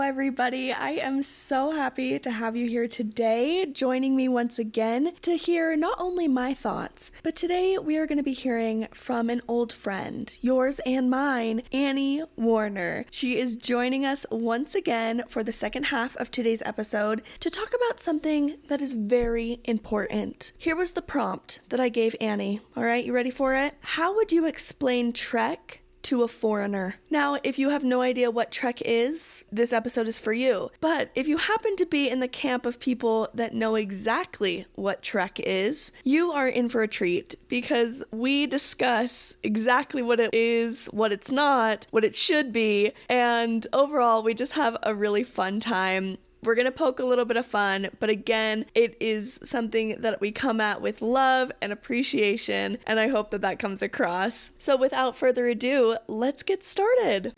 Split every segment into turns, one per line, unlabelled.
everybody. I am so happy to have you here today, joining me once again to hear not only my thoughts, but today we are going to be hearing from an old friend, yours and mine, Annie Warner. She is joining us once again for the second half of today's episode to talk about something that is very important. Here was the prompt that I gave Annie. All right, you ready for it? How would you explain Trek to a foreigner? Now, if you have no idea what Trek is, this episode is for you. But if you happen to be in the camp of people that know exactly what Trek is, you are in for a treat because we discuss exactly what it is, what it's not, what it should be, and overall, we just have a really fun time. We're going to poke a little bit of fun, but again, it is something that we come at with love and appreciation, and I hope that that comes across. So without further ado, let's get started.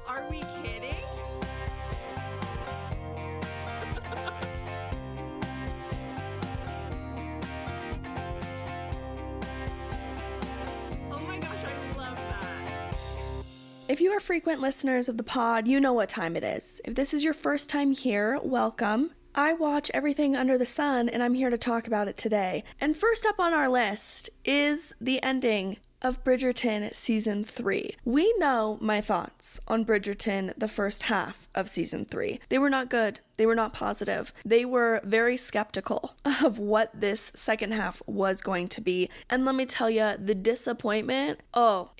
Are we kidding? Oh my gosh, I love that. If you are frequent listeners of the pod, you know what time it is. If this is your first time here, welcome. I watch everything under the sun, and I'm here to talk about it today. And first up on our list is the ending of Bridgerton Season 3. We know my thoughts on Bridgerton the first half of Season 3. They were not good. They were not positive. They were very skeptical of what this second half was going to be. And let me tell you, the disappointment,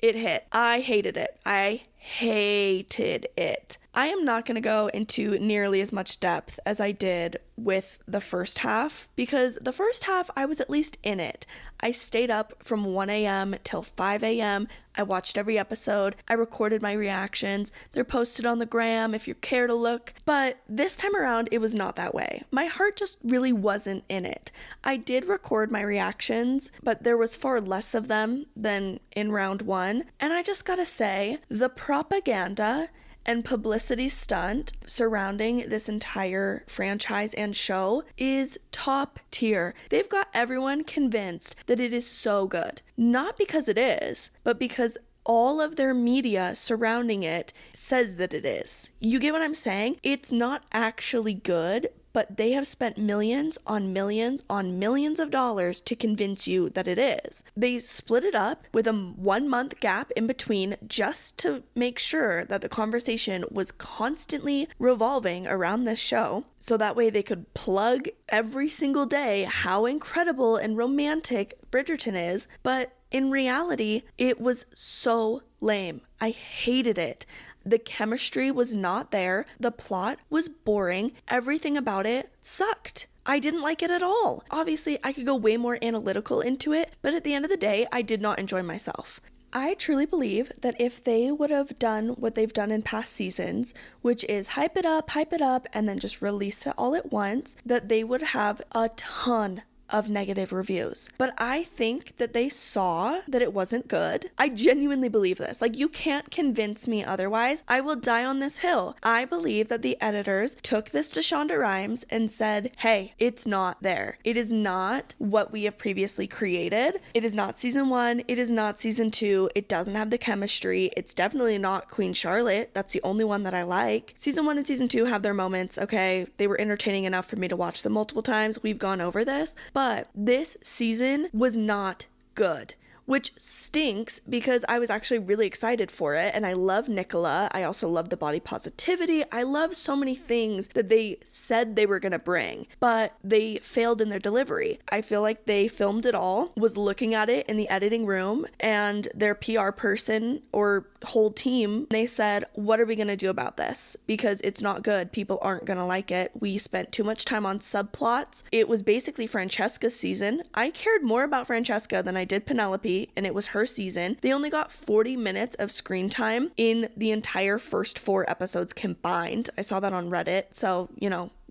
it hit. I hated it. I hated it. I am not going to go into nearly as much depth as I did with the first half, because the first half I was at least in it. I stayed up from 1 a.m. till 5 a.m. I watched every episode. I recorded my reactions. They're posted on the gram if you care to look. But this time around, it was not that way. My heart just really wasn't in it. I did record my reactions, but there was far less of them than in round one. And I just gotta say, the propaganda and publicity stunt surrounding this entire franchise and show is top tier. They've got everyone convinced that it is so good. Not because it is, but because all of their media surrounding it says that it is. You get what I'm saying? It's not actually good, but they have spent millions on millions on millions of dollars to convince you that it is. They split it up with a 1 month gap in between just to make sure that the conversation was constantly revolving around this show. So that way they could plug every single day how incredible and romantic Bridgerton is. But in reality, it was so lame. I hated it. The chemistry was not there. The plot was boring. Everything about it sucked. I didn't like it at all. Obviously, I could go way more analytical into it, but at the end of the day, I did not enjoy myself. I truly believe that if they would have done what they've done in past seasons, which is hype it up, and then just release it all at once, that they would have a ton of negative reviews. But I think that they saw that it wasn't good. I genuinely believe this. Like, you can't convince me otherwise. I will die on this hill. I believe that the editors took this to Shonda Rhimes and said, hey, it's not there. It is not what we have previously created. It is not season 1. It is not season 2. It doesn't have the chemistry. It's definitely not Queen Charlotte. That's the only one that I like. Season 1 and season 2 have their moments. Okay, they were entertaining enough for me to watch them multiple times. We've gone over this. But this season was not good, which stinks because I was actually really excited for it. And I love Nicola. I also love the body positivity. I love so many things that they said they were going to bring, but they failed in their delivery. I feel like they filmed it all, was looking at it in the editing room, and their PR person or whole team, they said, what are we going to do about this? Because it's not good. People aren't going to like it. We spent too much time on subplots. It was basically Francesca's season. I cared more about Francesca than I did Penelope, and it was her season. They only got 40 minutes of screen time in the entire first 4 episodes combined. I saw that on Reddit, so,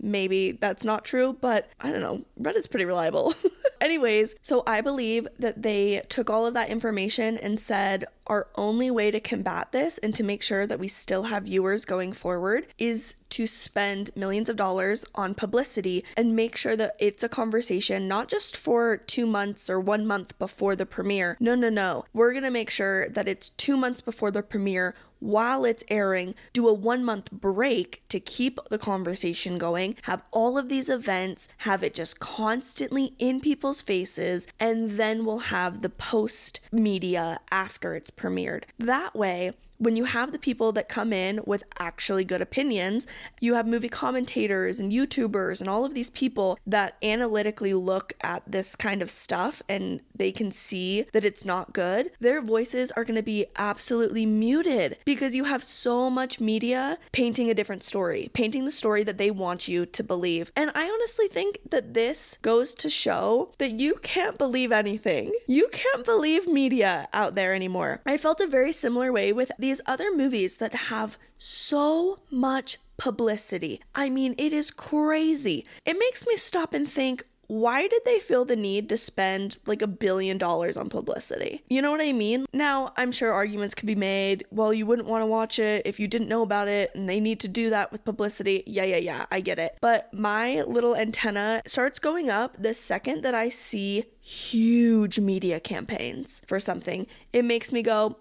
maybe that's not true, but I don't know. Reddit's pretty reliable. Anyways, so I believe that they took all of that information and said, our only way to combat this and to make sure that we still have viewers going forward is to spend millions of dollars on publicity and make sure that it's a conversation not just for 2 months or 1 month before the premiere. No. We're going to make sure that it's 2 months before the premiere. While it's airing, do a 1 month break to keep the conversation going, have all of these events, have it just constantly in people's faces, and then we'll have the post media after it's premiered. That way, when you have the people that come in with actually good opinions, you have movie commentators and YouTubers and all of these people that analytically look at this kind of stuff and they can see that it's not good, their voices are going to be absolutely muted because you have so much media painting a different story, painting the story that they want you to believe. And I honestly think that this goes to show that you can't believe anything. You can't believe media out there anymore. I felt a very similar way with these other movies that have so much publicity. I mean, it is crazy. It makes me stop and think, why did they feel the need to spend like $1 billion on publicity? You know what I mean? Now, I'm sure arguments could be made. Well, you wouldn't want to watch it if you didn't know about it, and they need to do that with publicity. Yeah, I get it. But my little antenna starts going up the second that I see huge media campaigns for something. It makes me go,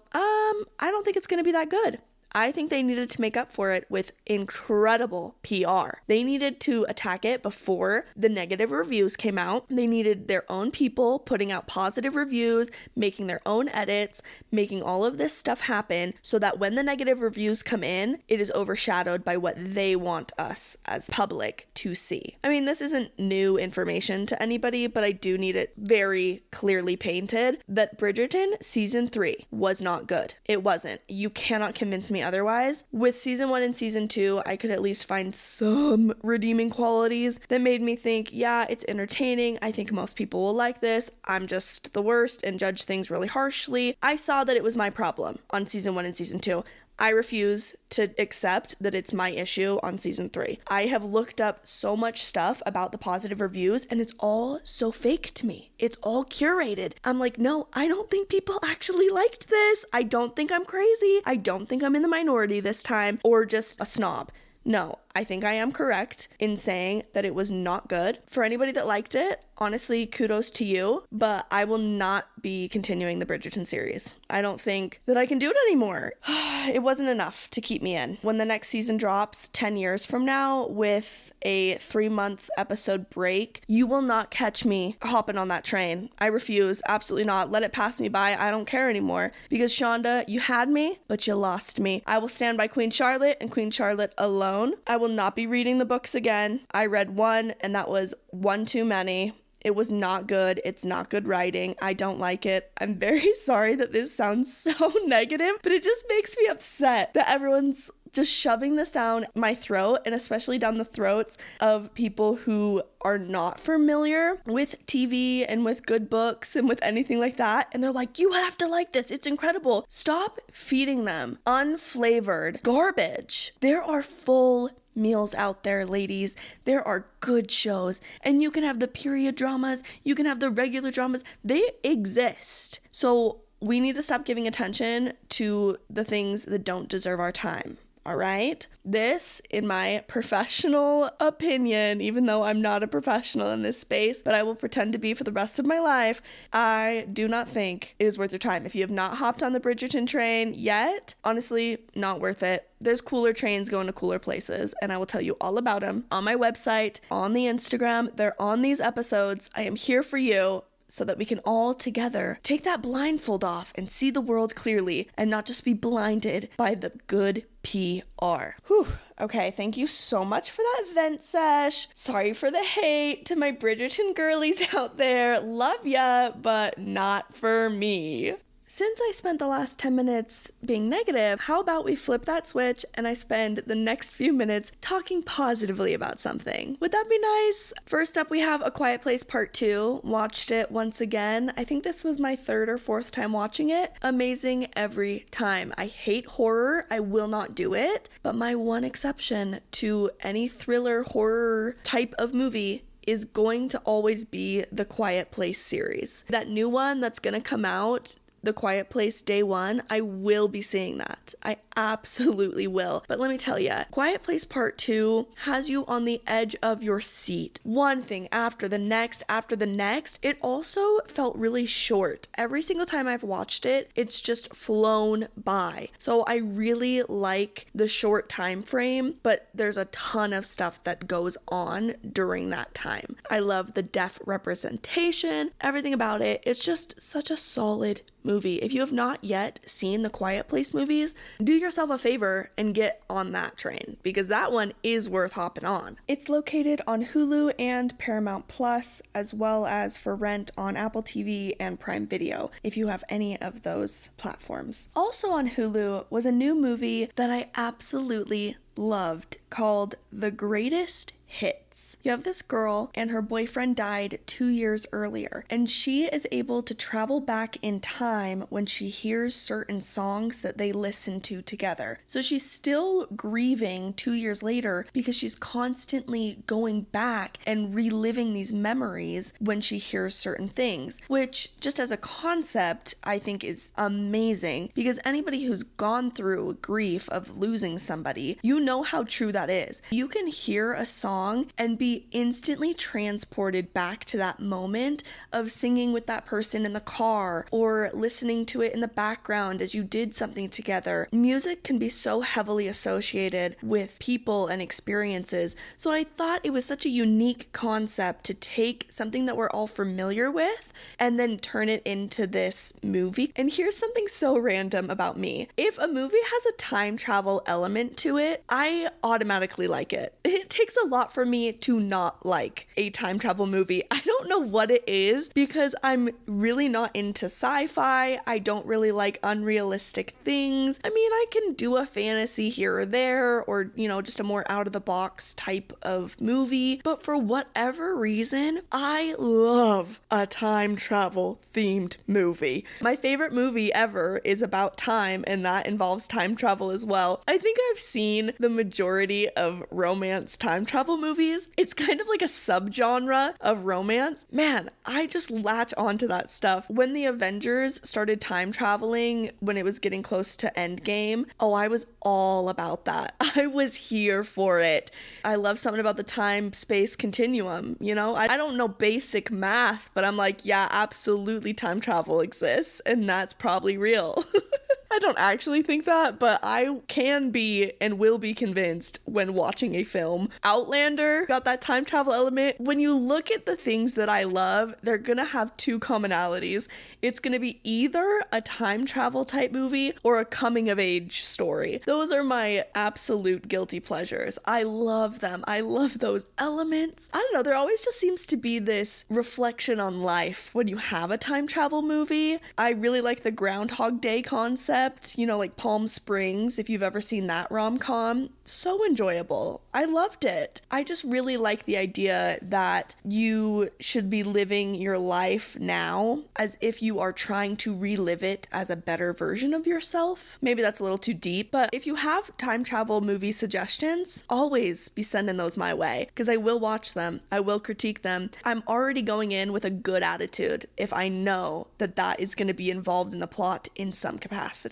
I don't think it's going to be that good. I think they needed to make up for it with incredible PR. They needed to attack it before the negative reviews came out. They needed their own people putting out positive reviews, making their own edits, making all of this stuff happen so that when the negative reviews come in, it is overshadowed by what they want us as public to see. I mean, this isn't new information to anybody, but I do need it very clearly painted that Bridgerton season 3 was not good. It wasn't. You cannot convince me otherwise. With season 1 and season 2, I could at least find some redeeming qualities that made me think, yeah, it's entertaining. I think most people will like this. I'm just the worst and judge things really harshly. I saw that it was my problem on season 1 and season 2. I refuse to accept that it's my issue on season 3. I have looked up so much stuff about the positive reviews and it's all so fake to me. It's all curated. I'm like, no, I don't think people actually liked this. I don't think I'm crazy. I don't think I'm in the minority this time or just a snob. No, I think I am correct in saying that it was not good. For anybody that liked it, honestly, kudos to you, but I will not be continuing the Bridgerton series. I don't think that I can do it anymore. It wasn't enough to keep me in. When the next season drops 10 years from now with a 3-month episode break, you will not catch me hopping on that train. I refuse. Absolutely not. Let it pass me by. I don't care anymore. Because Shonda, you had me, but you lost me. I will stand by Queen Charlotte and Queen Charlotte alone. I will not be reading the books again. I read one, and that was one too many. It was not good. It's not good writing. I don't like it. I'm very sorry that this sounds so negative, but it just makes me upset that everyone's just shoving this down my throat, and especially down the throats of people who are not familiar with TV and with good books and with anything like that. And they're like, you have to like this. It's incredible. Stop feeding them unflavored garbage. There are full meals out there, ladies. There are good shows, and you can have the period dramas, you can have the regular dramas. They exist. So we need to stop giving attention to the things that don't deserve our time. All right. This, in my professional opinion, even though I'm not a professional in this space, but I will pretend to be for the rest of my life, I do not think it is worth your time. If you have not hopped on the Bridgerton train yet, honestly, not worth it. There's cooler trains going to cooler places, and I will tell you all about them on my website, on the Instagram. They're on these episodes. I am here for you, so that we can all together take that blindfold off and see the world clearly and not just be blinded by the good PR. Whew. Okay, thank you so much for that vent sesh. Sorry for the hate to my Bridgerton girlies out there. Love ya, but not for me. Since I spent the last 10 minutes being negative, how about we flip that switch and I spend the next few minutes talking positively about something? Would that be nice? First up, we have A Quiet Place Part 2. Watched it once again. I think this was my 3rd or 4th time watching it. Amazing every time. I hate horror. I will not do it. But my one exception to any thriller horror type of movie is going to always be the Quiet Place series. That new one that's gonna come out The Quiet Place day one, I will be seeing that. I absolutely will. But let me tell you, Quiet Place Part 2 has you on the edge of your seat. One thing after the next, after the next. It also felt really short. Every single time I've watched it, it's just flown by. So I really like the short time frame, but there's a ton of stuff that goes on during that time. I love the deaf representation, everything about it. It's just such a solid movie. If you have not yet seen the Quiet Place movies, do yourself a favor and get on that train, because that one is worth hopping on. It's located on Hulu and Paramount Plus, as well as for rent on Apple TV and Prime Video, if you have any of those platforms. Also on Hulu was a new movie that I absolutely loved called The Greatest Hits. You have this girl and her boyfriend died 2 years earlier, and she is able to travel back in time when she hears certain songs that they listen to together. So she's still grieving 2 years later because she's constantly going back and reliving these memories when she hears certain things, which just as a concept I think is amazing, because anybody who's gone through grief of losing somebody, you know how true that is. You can hear a song and be instantly transported back to that moment of singing with that person in the car or listening to it in the background as you did something together. Music can be so heavily associated with people and experiences, so I thought it was such a unique concept to take something that we're all familiar with and then turn it into this movie. And here's something so random about me. If a movie has a time travel element to it, I automatically like it. It takes a lot for me to not like a time travel movie. I don't know what it is, because I'm really not into sci-fi. I don't really like unrealistic things. I mean, I can do a fantasy here or there, or, you know, just a more out of the box type of movie. But for whatever reason, I love a time travel themed movie. My favorite movie ever is about time, and that involves time travel as well. I think I've seen the majority of romance time travel movies. It's kind of like a subgenre of romance. Man, I just latch onto that stuff. When the Avengers started time traveling, when it was getting close to Endgame, oh, I was all about that. I was here for it. I love something about the time-space continuum, you know? I don't know basic math, but I'm like, yeah, absolutely time travel exists, and that's probably real. I don't actually think that, but I can be and will be convinced when watching a film. Outlander got that time travel element. When you look at the things that I love, they're gonna have two commonalities. It's gonna be either a time travel type movie or a coming of age story. Those are my absolute guilty pleasures. I love them. I love those elements. I don't know, there always just seems to be this reflection on life when you have a time travel movie. I really like the Groundhog Day concept. You know, like Palm Springs, if you've ever seen that rom-com. So enjoyable. I loved it. I just really like the idea that you should be living your life now as if you are trying to relive it as a better version of yourself. Maybe that's a little too deep, but if you have time travel movie suggestions, always be sending those my way, because I will watch them. I will critique them. I'm already going in with a good attitude if I know that that is going to be involved in the plot in some capacity.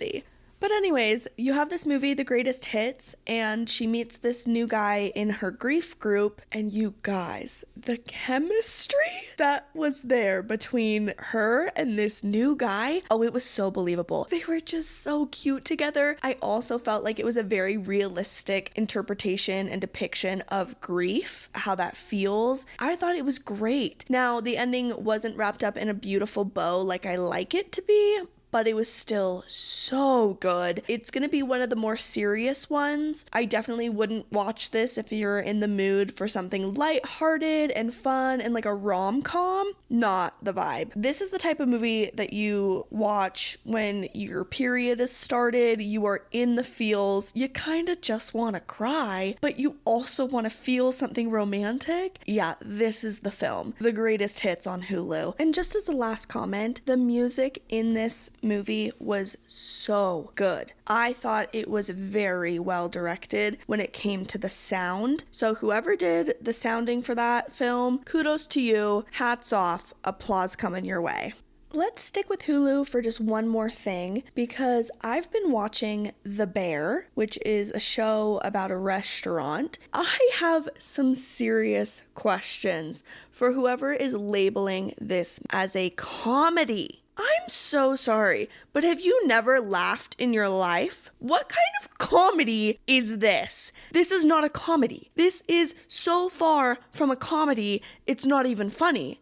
But anyways, you have this movie, The Greatest Hits, and she meets this new guy in her grief group, and you guys, the chemistry that was there between her and this new guy, oh, it was so believable. They were just so cute together. I also felt like it was a very realistic interpretation and depiction of grief, how that feels. I thought it was great. Now, the ending wasn't wrapped up in a beautiful bow like I like it to be, but it was still so good. It's gonna be one of the more serious ones. I definitely wouldn't watch this if you're in the mood for something lighthearted and fun and like a rom-com. Not the vibe. This is the type of movie that you watch when your period has started, you are in the feels, you kind of just want to cry, but you also want to feel something romantic. Yeah, this is the film. The Greatest Hits on Hulu. And just as a last comment, the music in this movie was so good. I thought it was very well directed when it came to the sound. So whoever did the sounding for that film, kudos to you, hats off, applause coming your way. Let's stick with Hulu for just one more thing, because I've been watching The Bear, which is a show about a restaurant. I have some serious questions for whoever is labeling this as a comedy. I'm so sorry, but have you never laughed in your life? What kind of comedy is this? This is not a comedy. This is so far from a comedy, it's not even funny.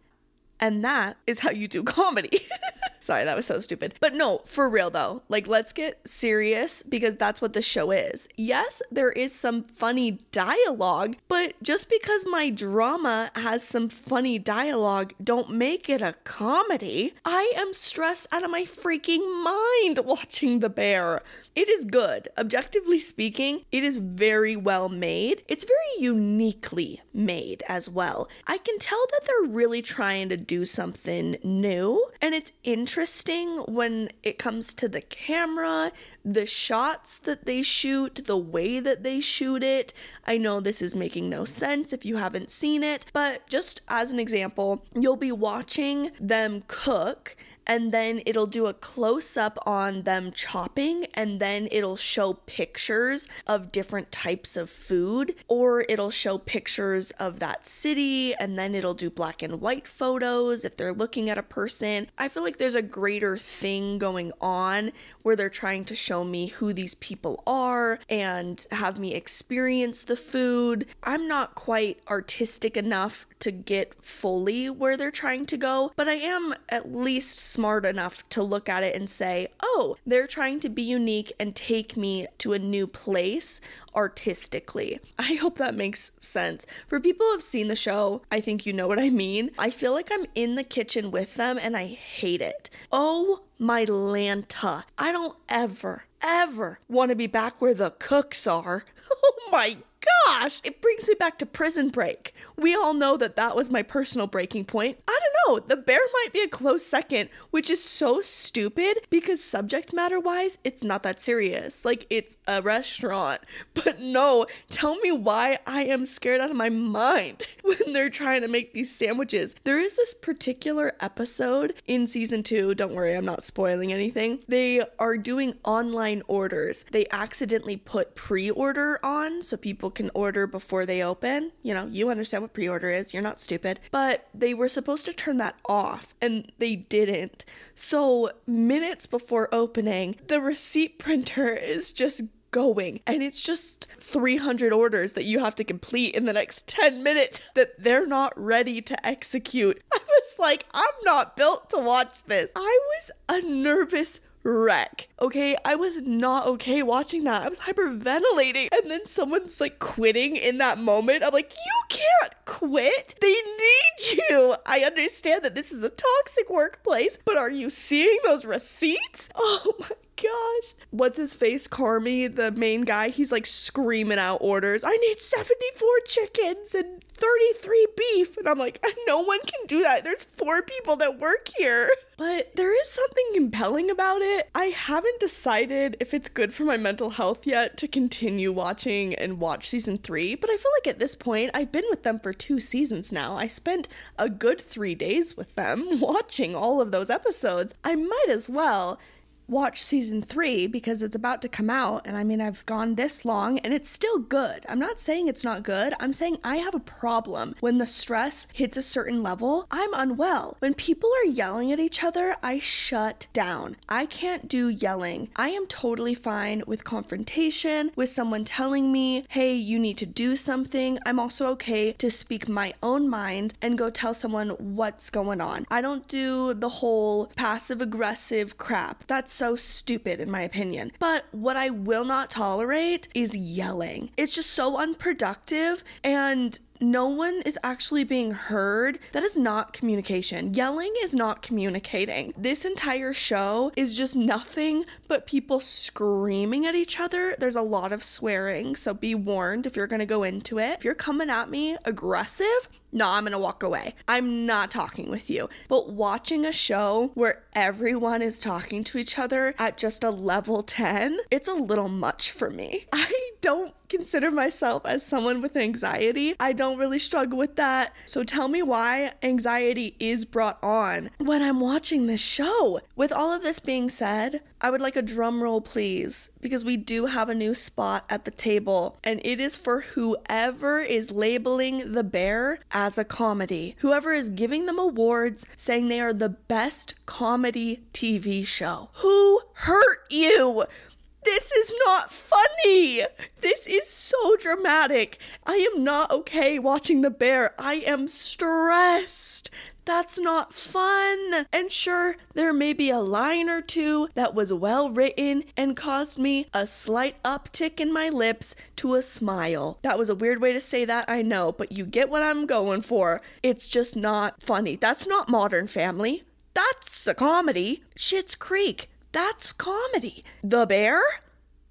And that is how you do comedy. Sorry, that was so stupid. But no, for real though, like, let's get serious, because that's what the show is. Yes, there is some funny dialogue, but just because my drama has some funny dialogue, don't make it a comedy. I am stressed out of my freaking mind watching The Bear. It is good. Objectively speaking, it is very well made. It's very uniquely made as well. I can tell that they're really trying to do something new, and it's interesting when it comes to the camera, the shots that they shoot, the way that they shoot it. I know this is making no sense if you haven't seen it, but just as an example, you'll be watching them cook, and then it'll do a close-up on them chopping, and then it'll show pictures of different types of food, or it'll show pictures of that city, and then it'll do black and white photos if they're looking at a person. I feel like there's a greater thing going on where they're trying to show me who these people are and have me experience the food. I'm not quite artistic enough to get fully where they're trying to go, but I am at least smart enough to look at it and say, oh, they're trying to be unique and take me to a new place artistically. I hope that makes sense. For people who have seen the show, I think you know what I mean. I feel like I'm in the kitchen with them and I hate it. Oh my Lanta. I don't ever want to be back where the cooks are. Oh my gosh, it brings me back to Prison Break. We all know that was my personal breaking point. I don't know, The Bear might be a close second, which is so stupid because subject matter wise, it's not that serious. Like, it's a restaurant. But no, tell me why I am scared out of my mind when they're trying to make these sandwiches. There is this particular episode in season 2, don't worry, I'm not spoiling anything. They are doing online orders. They accidentally put pre-order on so people can order before they open. You know, you understand what pre-order is, you're not stupid. But they were supposed to turn that off and they didn't. So minutes before opening, the receipt printer is just going, and it's just 300 orders that you have to complete in the next 10 minutes that they're not ready to execute. I was like, I'm not built to watch this. I was a nervous wreck. Okay, I was not okay watching that. I was hyperventilating, and then someone's like quitting in that moment. I'm like, you can't quit. They need you. I understand that this is a toxic workplace, but are you seeing those receipts? Oh my gosh. What's his face? Carmy, the main guy, he's like screaming out orders. I need 74 chickens and 33 beef. And I'm like, no one can do that. There's 4 people that work here. But there is something compelling about it. I haven't decided if it's good for my mental health yet to continue watching and watch season 3. But I feel like at this point, I've been with them for 2 seasons now. I spent a good 3 days with them watching all of those episodes. I might as well watch season 3 because it's about to come out, and I mean, I've gone this long and it's still good. I'm not saying it's not good. I'm saying I have a problem when the stress hits a certain level. I'm unwell. When people are yelling at each other, I shut down. I can't do yelling. I am totally fine with confrontation, with someone telling me, hey, you need to do something. I'm also okay to speak my own mind and go tell someone what's going on. I don't do the whole passive aggressive crap. That's so stupid in my opinion. But what I will not tolerate is yelling. It's just so unproductive, and no one is actually being heard. That is not communication. Yelling is not communicating. This entire show is just nothing but people screaming at each other. There's a lot of swearing, so be warned if you're gonna go into it. If you're coming at me aggressive, no, I'm gonna walk away. I'm not talking with you. But watching a show where everyone is talking to each other at just a level 10, it's a little much for me. I don't consider myself as someone with anxiety. I don't really struggle with that. So tell me why anxiety is brought on when I'm watching this show. With all of this being said, I would like a drum roll, please, because we do have a new spot at the table, and it is for whoever is labeling The Bear as a comedy. Whoever is giving them awards saying they are the best comedy TV show. Who hurt you? This is not funny. This is so dramatic. I am not okay watching The Bear. I am stressed. That's not fun. And sure, there may be a line or two that was well written and caused me a slight uptick in my lips to a smile. That was a weird way to say that, I know, but you get what I'm going for. It's just not funny. That's not Modern Family. That's a comedy. Schitt's Creek. That's comedy. The Bear?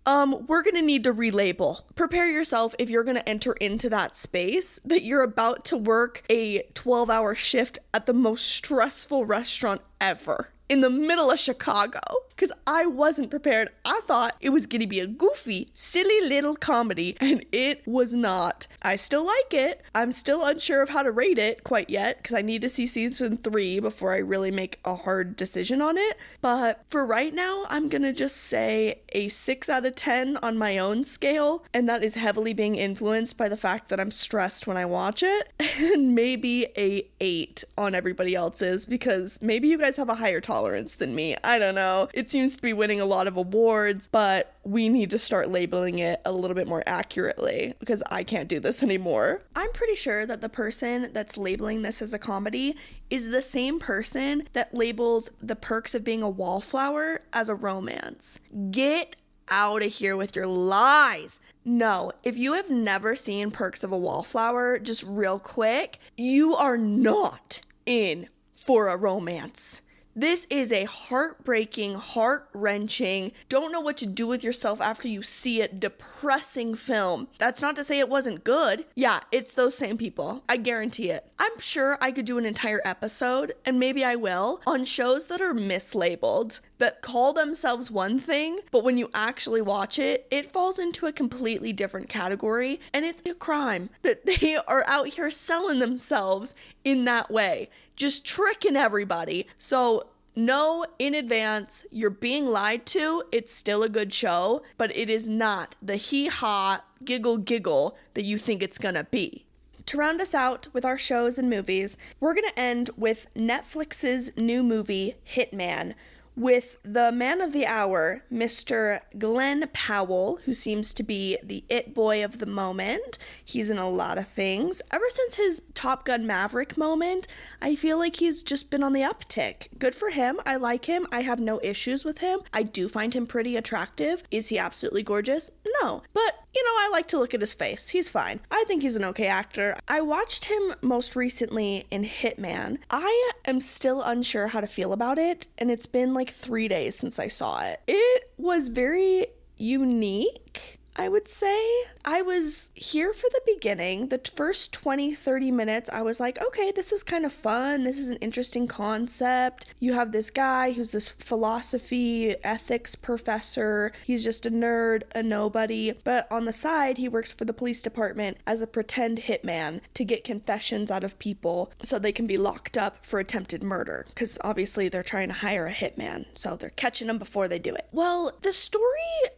We're gonna need to relabel. Prepare yourself if you're gonna enter into that space that you're about to work a 12-hour shift at the most stressful restaurant ever in the middle of Chicago. Because I wasn't prepared. I thought it was gonna be a goofy, silly little comedy, and it was not. I still like it. I'm still unsure of how to rate it quite yet, because I need to see season 3 before I really make a hard decision on it. But for right now, I'm gonna just say a 6 out of 10 on my own scale, and that is heavily being influenced by the fact that I'm stressed when I watch it, and maybe a 8 on everybody else's, because maybe you guys have a higher tolerance than me. I don't know. It seems to be winning a lot of awards, but we need to start labeling it a little bit more accurately because I can't do this anymore. I'm pretty sure that the person that's labeling this as a comedy is the same person that labels The Perks of Being a Wallflower as a romance. Get out of here with your lies. No, if you have never seen Perks of a Wallflower, just real quick, you are not in for a romance. This is a heartbreaking, heart-wrenching, don't know what to do with yourself after you see it, depressing film. That's not to say it wasn't good. Yeah, it's those same people. I guarantee it. I'm sure I could do an entire episode, and maybe I will, on shows that are mislabeled, that call themselves one thing, but when you actually watch it, it falls into a completely different category, and it's a crime that they are out here selling themselves in that way. Just tricking everybody. So know in advance you're being lied to. It's still a good show, but it is not the hee-haw, giggle that you think it's gonna be. To round us out with our shows and movies, we're gonna end with Netflix's new movie, Hitman, with the man of the hour, Mr. Glenn Powell, who seems to be the it boy of the moment. He's in a lot of things. Ever since his Top Gun Maverick moment, I feel like he's just been on the uptick. Good for him. I like him. I have no issues with him. I do find him pretty attractive. Is he absolutely gorgeous? No. But, I like to look at his face. He's fine. I think he's an okay actor. I watched him most recently in Hitman. I am still unsure how to feel about it, and it's been like 3 days since I saw it. It was very unique, I would say. I was here for the beginning. The first 20-30 minutes, I was like, okay, this is kind of fun. This is an interesting concept. You have this guy who's this philosophy, ethics professor. He's just a nerd, a nobody. But on the side, he works for the police department as a pretend hitman to get confessions out of people so they can be locked up for attempted murder. Because obviously they're trying to hire a hitman. So they're catching them before they do it. Well, the story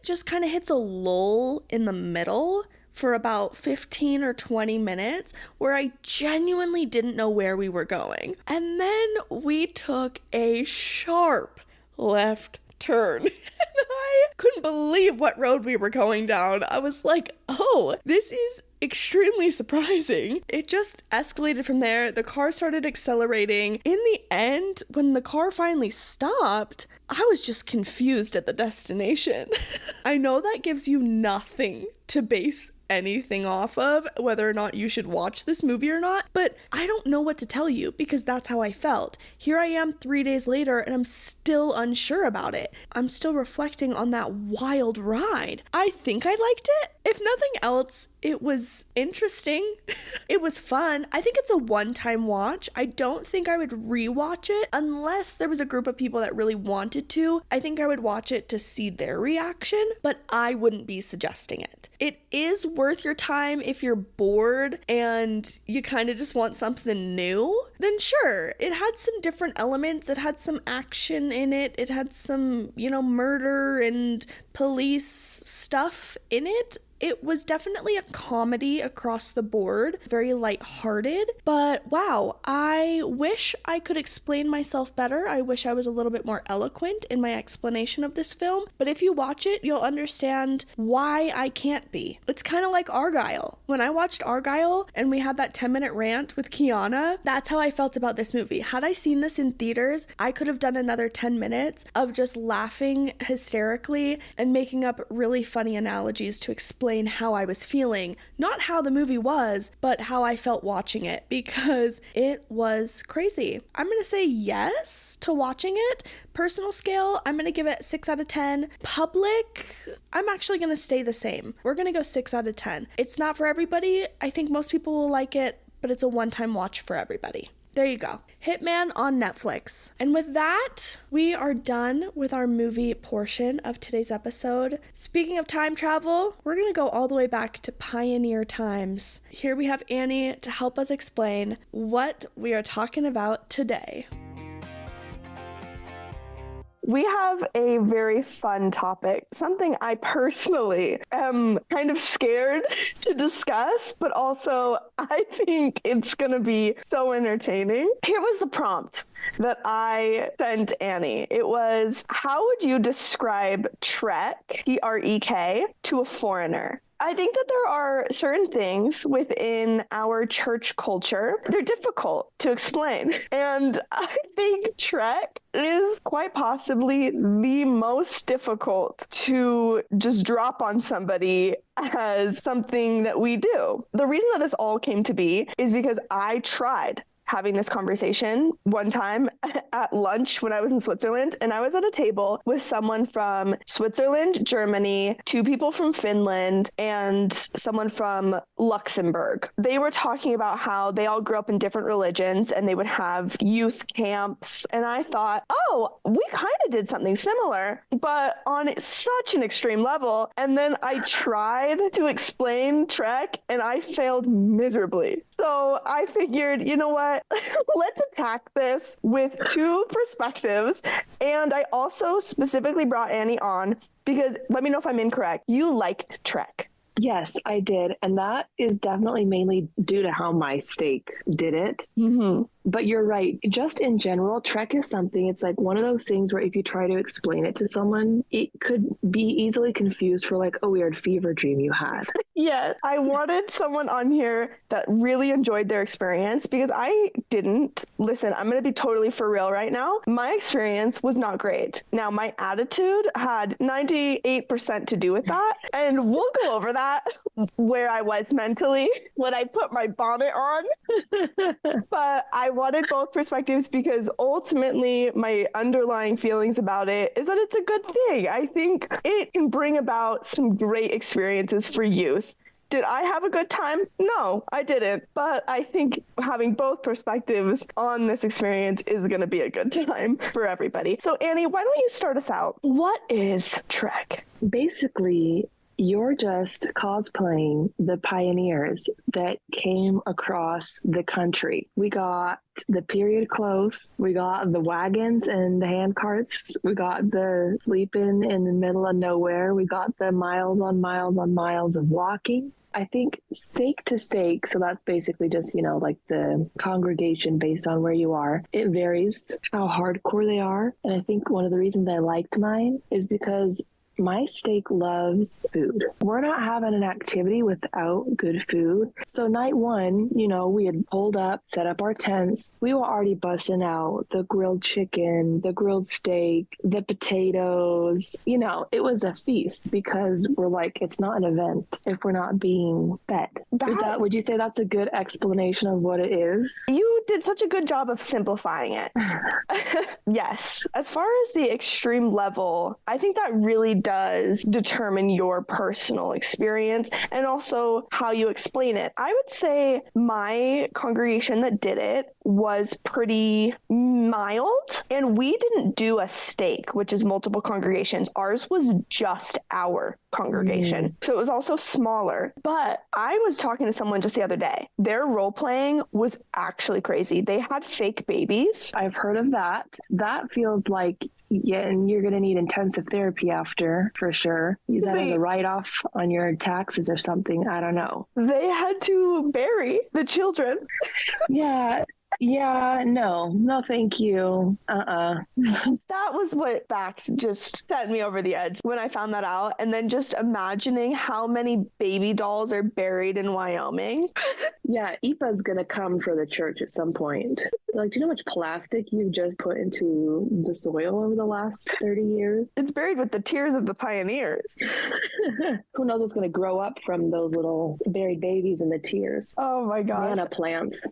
just kind of hits a lull in the middle for about 15 or 20 minutes where I genuinely didn't know where we were going. And then we took a sharp left turn. And I couldn't believe what road we were going down. I was like, oh, this is extremely surprising. It just escalated from there. The car started accelerating. In the end, when the car finally stopped, I was just confused at the destination. I know that gives you nothing to base anything off of, whether or not you should watch this movie or not, but I don't know what to tell you because that's how I felt. Here I am 3 days later and I'm still unsure about it. I'm still reflecting on that wild ride. I think I liked it, If nothing else, it was interesting. It was fun. I think it's a one-time watch. I don't think I would rewatch it unless there was a group of people that really wanted to. I think I would watch it to see their reaction, but I wouldn't be suggesting it. It is worth your time if you're bored and you kind of just want something new. Then sure, it had some different elements. It had some action in it. It had some, murder and police stuff in it. It was definitely a comedy across the board, very lighthearted, but wow, I wish I could explain myself better. I wish I was a little bit more eloquent in my explanation of this film, but if you watch it, you'll understand why I can't be. It's kind of like Argyle. When I watched Argyle and we had that 10-minute rant with Kiana, that's how I felt about this movie. Had I seen this in theaters, I could have done another 10 minutes of just laughing hysterically and making up really funny analogies to explain how I was feeling, not how the movie was, but how I felt watching it, because it was crazy. I'm gonna say yes to watching it. Personal scale, I'm gonna give it 6 out of 10. Public, I'm actually gonna stay the same. We're gonna go 6 out of 10. It's not for everybody. I think most people will like it, but it's a one-time watch for everybody. There you go. Hitman on Netflix. And with that, we are done with our movie portion of today's episode. Speaking of time travel, we're going to go all the way back to pioneer times. Here we have Annie to help us explain what we are talking about today.
We have a very fun topic, something I personally am kind of scared to discuss, but also I think it's going to be so entertaining. Here was the prompt that I sent Annie. It was, how would you describe Trek, Trek, to a foreigner? I think that there are certain things within our church culture, they're difficult to explain. And I think Trek is quite possibly the most difficult to just drop on somebody as something that we do. The reason that this all came to be is because I tried having this conversation one time at lunch when I was in Switzerland, and I was at a table with someone from Switzerland, Germany, 2 people from Finland, and someone from Luxembourg. They were talking about how they all grew up in different religions and they would have youth camps. And I thought, oh, we kind of did something similar, but on such an extreme level. And then I tried to explain Trek and I failed miserably. So I figured, you know what? Let's attack this with 2 perspectives. And I also specifically brought Annie on because, let me know if I'm incorrect, you liked Trek.
Yes, I did. And that is definitely mainly due to how my steak did it.
Mm-hmm.
But you're right. Just in general, Trek is something, it's like one of those things where if you try to explain it to someone, it could be easily confused for like a weird fever dream you had.
Yeah, I wanted someone on here that really enjoyed their experience because I didn't. Listen, I'm going to be totally for real right now. My experience was not great. Now, my attitude had 98% to do with that. And we'll go over that where I was mentally when I put my bonnet on. But I wanted both perspectives because ultimately my underlying feelings about it is that it's a good thing. I think it can bring about some great experiences for youth. Did I have a good time? No, I didn't. But I think having both perspectives on this experience is going to be a good time for everybody. So Annie, why don't you start us out? What is Trek?
Basically, you're just cosplaying the pioneers that came across the country. We got the period clothes, we got the wagons and the hand carts, we got the sleeping in the middle of nowhere, we got the miles on miles on miles of walking. I think stake to stake, so that's basically just, like the congregation based on where you are. It varies how hardcore they are. And I think one of the reasons I liked mine is because my stake loves food. We're not having an activity without good food. So night 1, we had pulled up, set up our tents. We were already busting out the grilled chicken, the grilled steak, the potatoes. It was a feast because we're like, it's not an event if we're not being fed. Would you say that's a good explanation of what it is?
You did such a good job of simplifying it. Yes. As far as the extreme level, I think that really does determine your personal experience and also how you explain it. I would say my congregation that did it was pretty mild, and we didn't do a stake, which is multiple congregations. Ours was just our congregation. So it was also smaller. But I was talking to someone just the other day. Their role playing was actually crazy. They had fake babies.
I've heard of that. That feels like, yeah, and you're going to need intensive therapy after, for sure. Use that as a write-off on your taxes or something. I don't know.
They had to bury the children.
Yeah, no, thank you.
That was what just sent me over the edge when I found that out. And then just imagining how many baby dolls are buried in Wyoming.
Yeah, IPA's gonna come for the church at some point. Like, do you know how much plastic you've just put into the soil over the last 30 years?
It's buried with the tears of the pioneers.
Who knows what's gonna grow up from those little buried babies and the tears?
Oh my gosh.
Banana plants.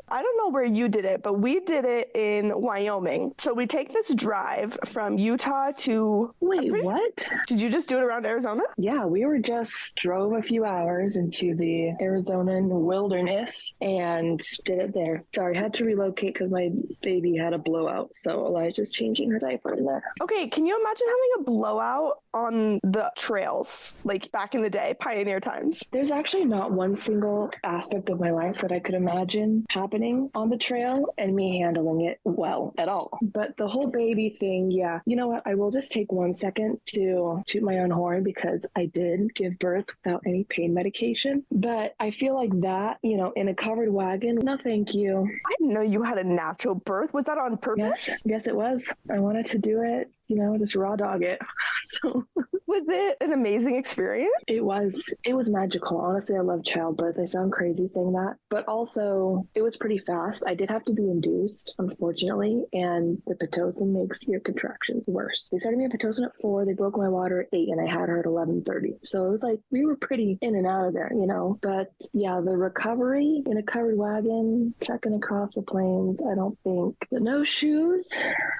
I don't know where you did it, but we did it in Wyoming. So we take this drive from Utah to...
Wait, what?
Did you just do it around Arizona?
Yeah, we just drove a few hours into the Arizonan wilderness and did it there. Sorry, I had to relocate because my baby had a blowout. So Elijah's changing her diaper in there.
Okay, can you imagine having a blowout on the trails, like back in the day, pioneer times?
There's actually not one single aspect of my life that I could imagine happening on the trail and me handling it well at all. But the whole baby thing, yeah. You know what? I will just take 1 second to toot my own horn because I did give birth without any pain medication. But I feel like that, in a covered wagon, no thank you.
I didn't know you had a natural birth. Was that on purpose?
Yes, it was. I wanted to do it, just raw dog it. So
was it an amazing experience?
It was magical. Honestly, I love childbirth. I sound crazy saying that, but also it was pretty fast. I did have to be induced, unfortunately, and the Pitocin makes your contractions worse. They started me at Pitocin at 4, they broke my water at 8, and I had her at 11:30. So it was like we were pretty in and out of there, But yeah, the recovery in a covered wagon, trekking across the plains, I don't think. The no shoes,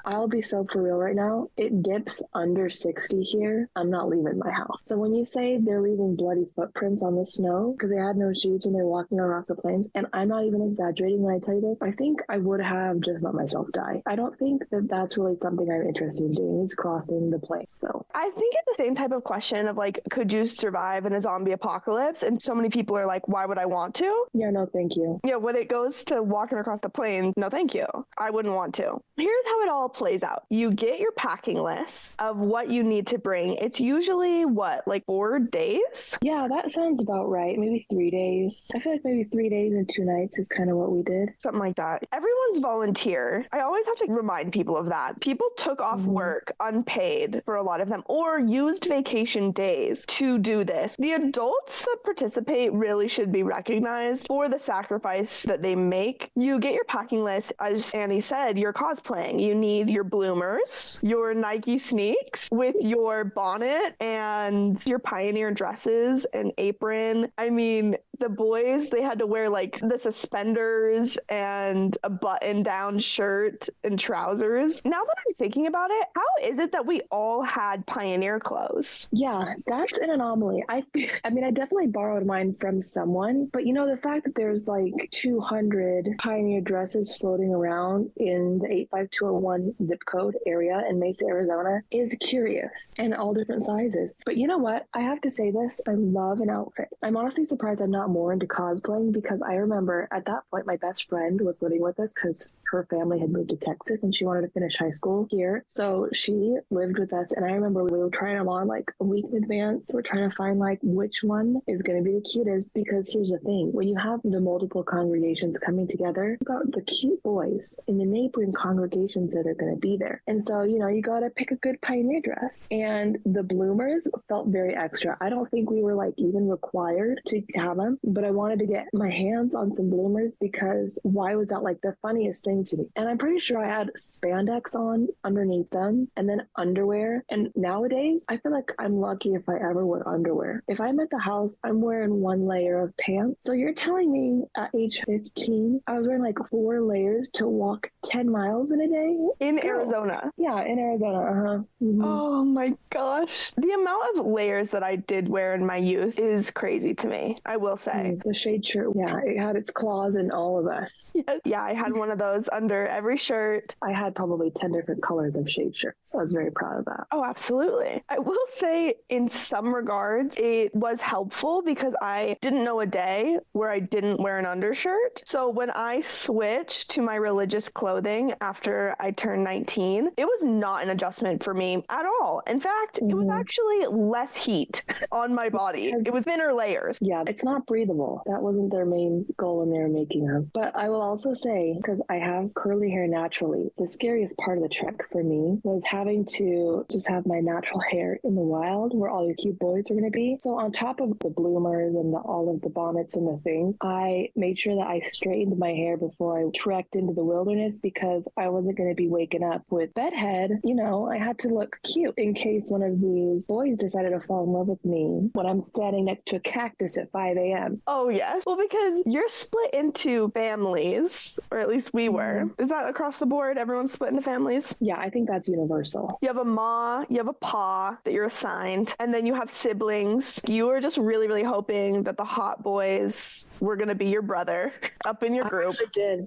I'll be so for real right now. It dips under 60 here. I'm not leaving my house. So when you say they're leaving bloody footprints on the snow because they had no shoes when they're walking across the plains, and I'm not even exaggerating when I tell you this, I think I would have just let myself die. I don't think that that's really something I'm interested in doing, is crossing the plains. So
I think it's the same type of question of like, could you survive in a zombie apocalypse? And so many people are like, why would I want to?
Yeah, no, thank you.
Yeah, when it goes to walking across the plains, no, thank you. I wouldn't want to. Here's how it all plays out. You get your packing list of what you need to bring. It's usually like 4 days?
Yeah, that sounds about right. Maybe 3 days. I feel like maybe 3 days and 2 nights is kind of what we did.
Something like that. Everyone's volunteer. I always have to remind people of that. People took off work unpaid for a lot of them or used vacation days to do this. The adults that participate really should be recognized for the sacrifice that they make. You get your packing list. As Annie said, you're cosplaying. You need your bloomers, your Nike sneaks with your bonnet and your pioneer dresses and apron. I mean, the boys, they had to wear like the suspenders and a button-down shirt and trousers. Now that I'm thinking about it, how is it that we all had pioneer clothes?
Yeah, that's an anomaly. I mean, I definitely borrowed mine from someone, but the fact that there's like 200 pioneer dresses floating around in the 85201 zip code area in Mesa, Arizona is curious, and all different sizes. But you know what? I have to say this. I love an outfit. I'm honestly surprised I'm not more into cosplaying because I remember at that point my best friend was living with us because her family had moved to Texas and she wanted to finish high school here. So she lived with us, and I remember we were trying them on like a week in advance. We're trying to find like which one is going to be the cutest, because here's the thing. When you have the multiple congregations coming together, you got the cute boys in the neighboring congregations that are going to be there. And so, you got to pick a good pioneer dress. And the bloomers felt very extra. I don't think we were like even required to have them, but I wanted to get my hands on some bloomers because why was that like the funniest thing to me? And I'm pretty sure I had spandex on underneath them and then underwear. And nowadays, I feel like I'm lucky if I ever wear underwear. If I'm at the house, I'm wearing one layer of pants. So you're telling me at age 15, I was wearing like 4 layers to walk 10 miles in a day?
In Arizona.
Yeah, in Arizona. Mm-hmm.
Oh my gosh. The amount of layers that I did wear in my youth is crazy to me, I will say.
The shade shirt, yeah, it had its claws in all of us.
Yeah, I had one of those under every shirt.
I had probably 10 different colors of shade shirts, so I was very proud of that.
Oh, absolutely. I will say in some regards, it was helpful because I didn't know a day where I didn't wear an undershirt. So when I switched to my religious clothing after I turned 19, it was not an adjustment for me at all. In fact, it was actually less heat on my body. It was thinner layers.
Yeah, it's not breathable. That wasn't their main goal when they were making them. But I will also say, because I have curly hair naturally, the scariest part of the trek for me was having to just have my natural hair in the wild where all your cute boys were going to be. So on top of the bloomers and all of the bonnets and the things, I made sure that I straightened my hair before I trekked into the wilderness because I wasn't going to be waking up with bedhead. You know, I had to look cute in case one of these boys decided to fall in love with me when I'm standing next to a cactus at 5 a.m.
Oh, yes. Well, because you're split into families, or at least we were. Is that across the board? Everyone's split into families?
Yeah, I think that's universal.
You have a ma, you have a pa that you're assigned, and then you have siblings. You were just really, really hoping that the hot boys were going to be your brother up in your group.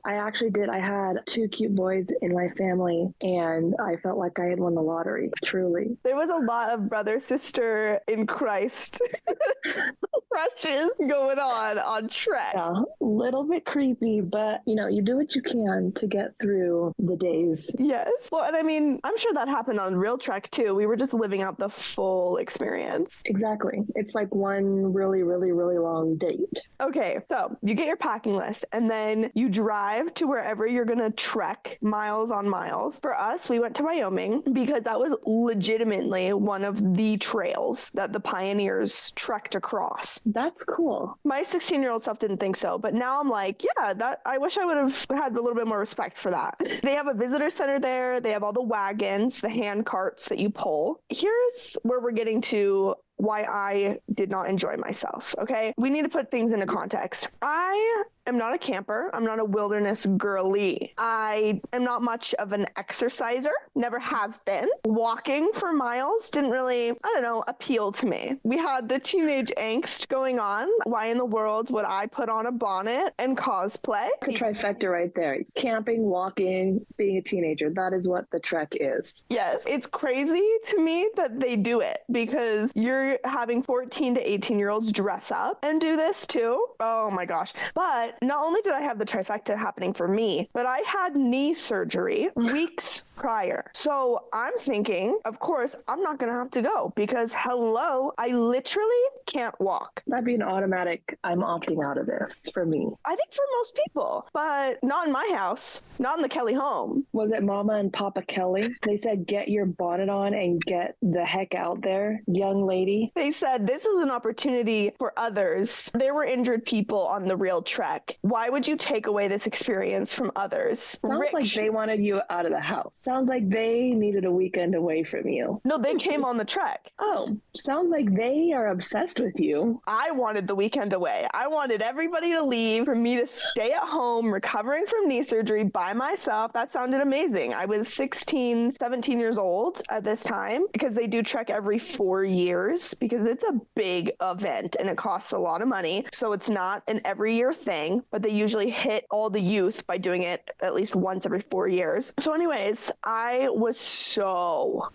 I actually did. I had 2 cute boys in my family, and I felt like I had won the lottery, truly.
There was a lot of brother, sister in Christ crushes going on Trek.
Yeah, a little bit creepy, but you know, you do what you can to get through the days.
Yes. Well, and I mean, I'm sure that happened on real Trek too. We were just living out the full experience.
Exactly. It's like one really, really, really long date.
Okay, so you get your packing list and then you drive to wherever you're going to trek miles on miles. For us, we went to Wyoming because that was legitimately one of the trails that the pioneers trekked across.
That's cool.
My 16-year-old self didn't think so, but now I'm like, yeah, that I wish I would have had a little bit more respect for that. They have a visitor center there. They have all the wagons, the hand carts that you pull. Here's where we're getting to why I did not enjoy myself, okay? We need to put things into context. I am not a camper. I'm not a wilderness girly. I am not much of an exerciser, never have been. Walking for miles didn't really, appeal to me. We had the teenage angst going on. Why in the world would I put on a bonnet and cosplay?
It's a trifecta right there. Camping, walking, being a teenager. That is what the trek is.
Yes, it's crazy to me that they do it because you're having 14 to 18-year-olds dress up and do this too. Oh my gosh. But not only did I have the trifecta happening for me, but I had knee surgery weeks prior. So I'm thinking, of course, I'm not going to have to go because hello, I literally can't walk.
That'd be an automatic, I'm opting out of this for me.
I think for most people, but not in my house, not in the Kelly home.
Was it Mama and Papa Kelly? They said, get your bonnet on and get the heck out there, young lady.
They said, this is an opportunity for others. There were injured people on the real trek. Why would you take away this experience from others?
Sounds like they wanted you out of the house. Sounds like they needed a weekend away from you.
No, they came on the trek.
Oh, sounds like they are obsessed with you.
I wanted the weekend away. I wanted everybody to leave for me to stay at home recovering from knee surgery by myself. That sounded amazing. I was 16, 17 years old at this time because they do trek every 4 years because it's a big event and it costs a lot of money. So it's not an every year thing, but they usually hit all the youth by doing it at least once every 4 years. So anyways, I was so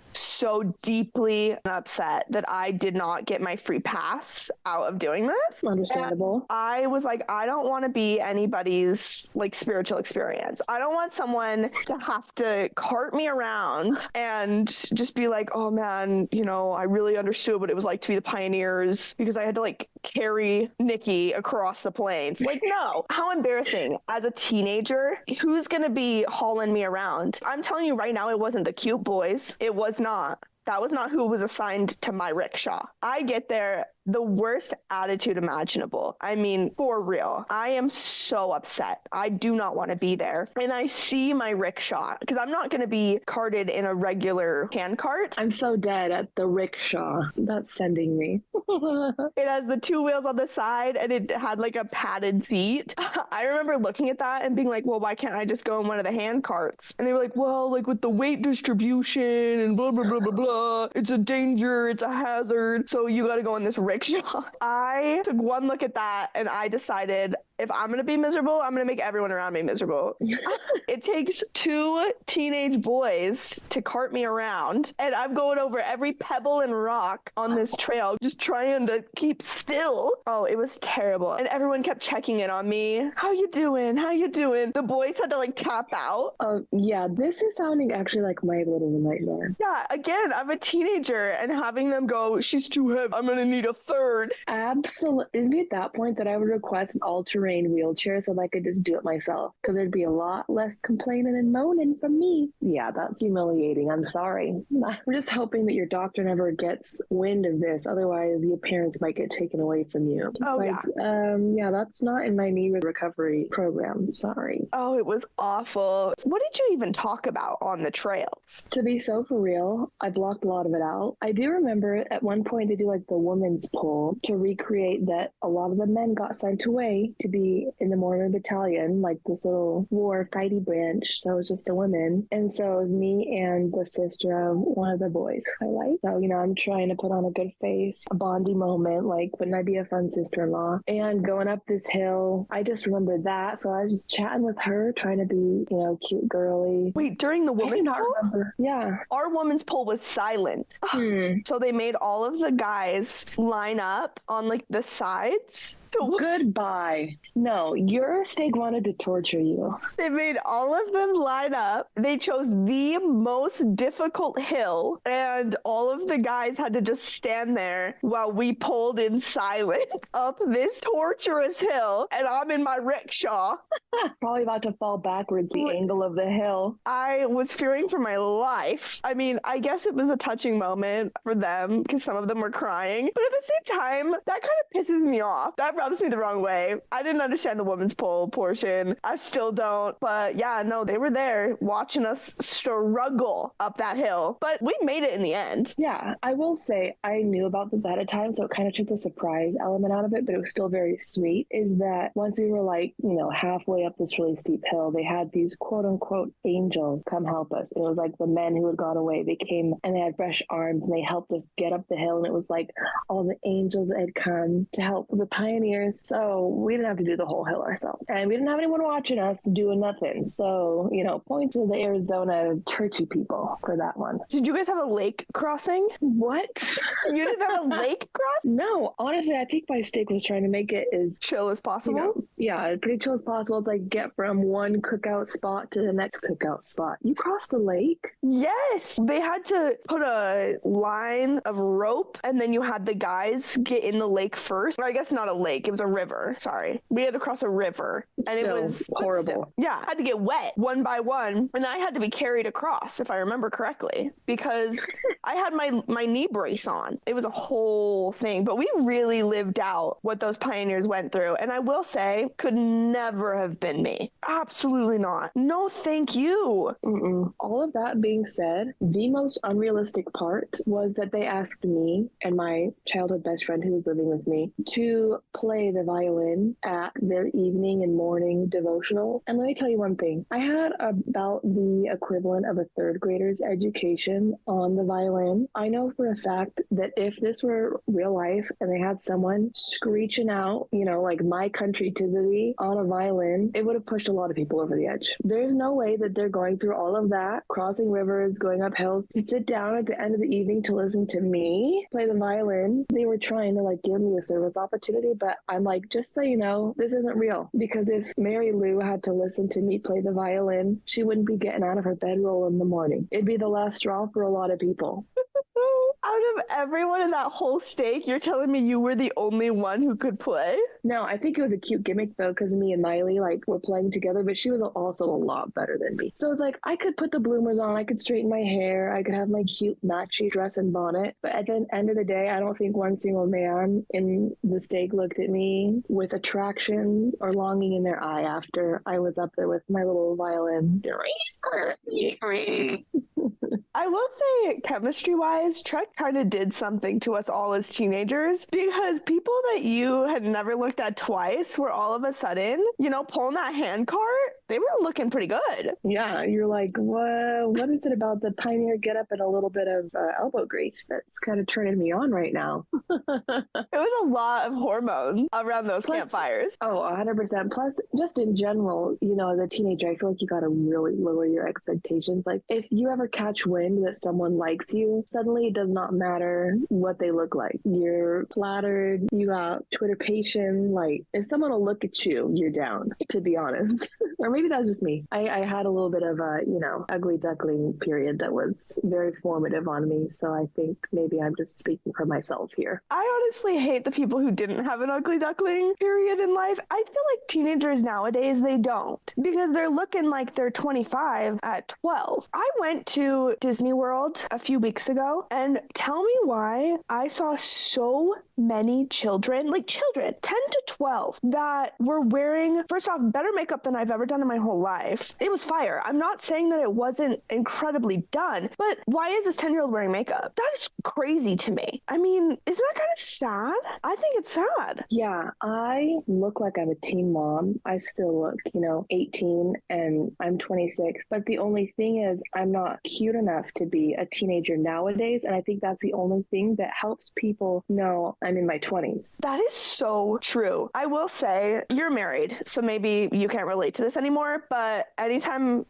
deeply upset that I did not get my free pass out of doing this.
Understandable.
And I was like, I don't want to be anybody's like spiritual experience. I don't want someone to have to cart me around and just be like, oh man, I really understood what it was like to be the pioneers because I had to like carry Nikki across the plains. Like, no, how embarrassing. As a teenager, who's going to be hauling me around? I'm telling you right now, it wasn't the cute boys. It was not. That was not who was assigned to my rickshaw. I get there, the worst attitude imaginable. I mean, for real. I am so upset. I do not want to be there. And I see my rickshaw, because I'm not going to be carted in a regular hand cart.
I'm so dead at the rickshaw. That's sending me.
It has the two wheels on the side and it had like a padded seat. I remember looking at that and being like, well, why can't I just go in one of the hand carts? And they were like, well, like with the weight distribution and blah, blah, blah, blah, blah. It's a danger. It's a hazard. So you got to go in this rickshaw. I took one look at that and I decided, if I'm going to be miserable, I'm going to make everyone around me miserable. It takes two teenage boys to cart me around, and I'm going over every pebble and rock on this trail, just trying to keep still. Oh, it was terrible. And everyone kept checking in on me. How you doing? How you doing? The boys had to like tap out.
Yeah, this is sounding actually like my little nightmare.
Yeah, again, I'm a teenager and having them go, she's too heavy, I'm going to need a third.
Absolutely. It'd be at that point that I would request an all-terrain wheelchair so that I could just do it myself, because there'd be a lot less complaining and moaning from me. Yeah, that's humiliating. I'm sorry. I'm just hoping that your doctor never gets wind of this. Otherwise, your parents might get taken away from you. Yeah, that's not in my knee recovery program. Sorry.
Oh, it was awful. What did you even talk about on the trails?
To be so for real, I blocked a lot of it out. I do remember at one point they do like the women's poll to recreate that a lot of the men got sent away to be in the Mormon battalion, like this little war fighty branch. So it was just the women. And so it was me and the sister of one of the boys I like. So, you know, I'm trying to put on a good face, a bondy moment, like, wouldn't I be a fun sister-in-law? And going up this hill, I just remembered that. So I was just chatting with her, trying to be, you know, cute, girly.
Wait, during the women's poll?
Remember. Yeah.
Our women's poll was silent. So they made all of the guys line up on like the sides.
Goodbye. No, your stake wanted to torture you.
They made all of them line up. They chose the most difficult hill, and all of the guys had to just stand there while we pulled in silence up this torturous hill, and I'm in my rickshaw.
Probably about to fall backwards the angle of the hill.
I was fearing for my life. I mean, I guess it was a touching moment for them because some of them were crying, but at the same time, that kind of pisses me off. That rubs me the wrong way. I didn't understand the women's poll portion. I still don't. But yeah, no, they were there watching us struggle up that hill. But we made it in the end.
Yeah, I will say I knew about this at a time, so it kind of took the surprise element out of it, but it was still very sweet, is that once we were like, you know, halfway up this really steep hill, they had these quote unquote angels come help us. It was like the men who had gone away. They came and they had fresh arms and they helped us get up the hill. And it was like all the angels that had come to help the pioneers. So we didn't have to do the whole hill ourselves. And we didn't have anyone watching us doing nothing. So, you know, point to the Arizona churchy people for that one.
Did you guys have a lake crossing?
What?
You didn't have a lake crossing?
No, honestly, I think my stake was trying to make it as
chill as possible.
You know, yeah, pretty chill as possible. It's like get from one cookout spot to the next cookout spot. You crossed a lake?
Yes. They had to put a line of rope and then you had the guys get in the lake first. Or I guess not a lake. It was a river. Sorry. We had to cross a river and
Still
it was
horrible.
Yeah. I had to get wet one by one and I had to be carried across if I remember correctly because I had my knee brace on. It was a whole thing, but we really lived out what those pioneers went through. And I will say could never have been me. Absolutely not. No, thank you.
Mm-mm. All of that being said, the most unrealistic part was that they asked me and my childhood best friend who was living with me to play the violin at their evening and morning devotional. And let me tell you one thing. I had about the equivalent of a third grader's education on the violin. I know for a fact that if this were real life and they had someone screeching out, you know, like My Country 'Tis of Thee on a violin, it would have pushed a lot of people over the edge. There's no way that they're going through all of that, crossing rivers, going up hills, to sit down at the end of the evening to listen to me play the violin. They were trying to like give me a service opportunity, but I'm like, just so you know, this isn't real. Because if Mary Lou had to listen to me play the violin, she wouldn't be getting out of her bedroll in the morning. It'd be the last straw for a lot of people.
out of everyone in that whole stake, you're telling me you were the only one who could play?
No, I think it was a cute gimmick though, because me and Miley like were playing together, but she was also a lot better than me. So it's like I could put the bloomers on, I could straighten my hair, I could have my cute matchy dress and bonnet. But at the end of the day, I don't think one single man in the stake looked at me with attraction or longing in their eye after I was up there with my little violin.
I will say, chemistry-wise, Trek kind of did something to us all as teenagers, because people that you had never looked at twice were all of a sudden, pulling that hand cart. They were looking pretty good.
Yeah, you're like, what is it about the pioneer getup and a little bit of elbow grease that's kind of turning me on right now?
It was a lot of hormones around those campfires.
Oh, 100%. Plus, just in general, as a teenager, I feel like you got to really lower your expectations. Like, if you ever catch wind that someone likes you, suddenly it does not matter what they look like. You're flattered, you got Twitterpation. Like, if someone will look at you, you're down, to be honest. Or maybe that's just me. I had a little bit of a, ugly duckling period that was very formative on me. So I think maybe I'm just speaking for myself here.
I honestly hate the people who didn't have an ugly duckling period in life. I feel like teenagers nowadays, they don't, because they're looking like they're 25 at 12. I went to Disney World a few weeks ago, and tell me why I saw so many children 10 to 12, that were wearing, first off, better makeup than I've ever done in my whole life. It was fire. I'm not saying that it wasn't incredibly done, but why is this 10-year-old wearing makeup? That is crazy to me. I mean, isn't that kind of sad? I think it's sad.
Yeah, I look like I'm a teen mom. I still look, 18, and I'm 26. But the only thing is, I'm not cute enough to be a teenager nowadays. And I think that's the only thing that helps people know I'm in my 20s.
That is so true. I will say, you're married, so maybe you can't relate to this anymore, but anytime,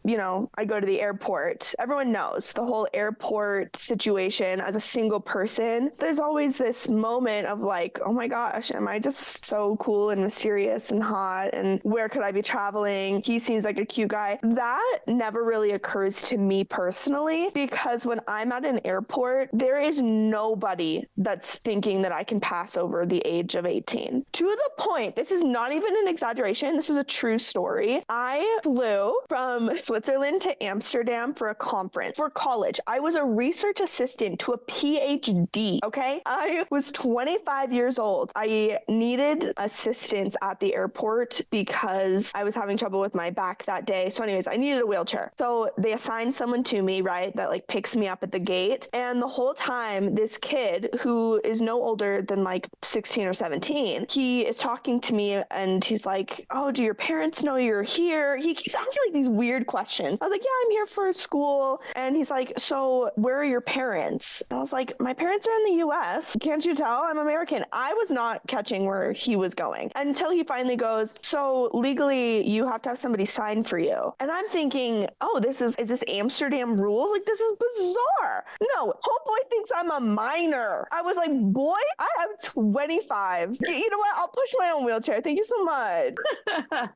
I go to the airport, everyone knows the whole airport situation as a single person. There's always this moment of like, oh my gosh, am I just so cool and mysterious and hot? And where could I be traveling? He seems like a cute guy. That never really occurs to me personally, because when I'm at an airport, there is nobody that's thinking that I can pass over the age of 18. To the point, this is not even an exaggeration, this is a true story. I flew from Switzerland to Amsterdam for a conference for college. I was a research assistant to a PhD, okay? I was 25 years old. I needed assistance at the airport because I was having trouble with my back that day. So anyways, I needed a wheelchair. So they assigned someone to me, right, that like picks me up at the gate. And the whole time, this kid who is no older than like 16 or 17, he is talking to me and he's like, oh, do your parents know you're here? He keeps asking like these weird questions. I was like, yeah, I'm here for school. And he's like, so where are your parents? And I was like, my parents are in the US. Can't you tell? I'm American. I was not catching where he was going until he finally goes, so legally you have to have somebody sign for you. And I'm thinking, oh, is this Amsterdam rules? Like, this is bizarre. No, homeboy thinks I'm a minor. I was like, boy, I am 25. You know what? I'll push my own wheelchair. Thank you so much.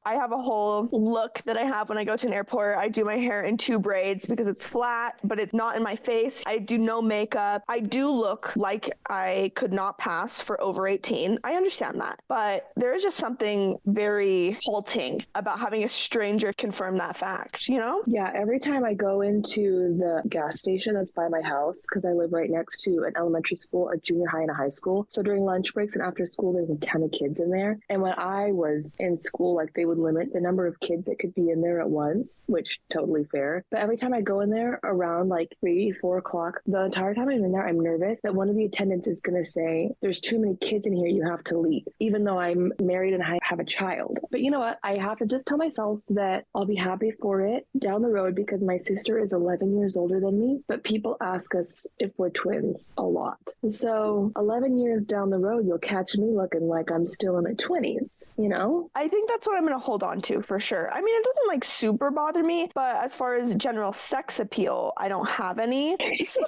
I have a whole look that I have when I go to an airport. I do my hair in 2 braids because it's flat, but it's not in my face. I do no makeup. I do look like I could not pass for over 18. I understand that. But there is just something very halting about having a stranger confirm that fact,
Yeah, every time I go into the gas station that's by my house, because I live right next to an elementary school, a junior high, and a high school. So during lunch breaks and after school, there's a ton of kids in there. And when I was in school, like they would limit the number of kids that could be in there at once, which totally fair. But every time I go in there around like 3, 4 o'clock, the entire time I'm in there, I'm nervous that one of the attendants is going to say, there's too many kids in here, you have to leave, even though I'm married and I have a child. But you know what? I have to just tell myself that I'll be happy for it down the road because my sister is 11 years older than me, but people ask us if we're twins a lot. So 11 years down the road, you'll catch me looking like I'm still in my 20s,
I think that's what I'm going to hold on to for sure. I mean, it doesn't like super bother me, but as far as general sex appeal, I don't have any. So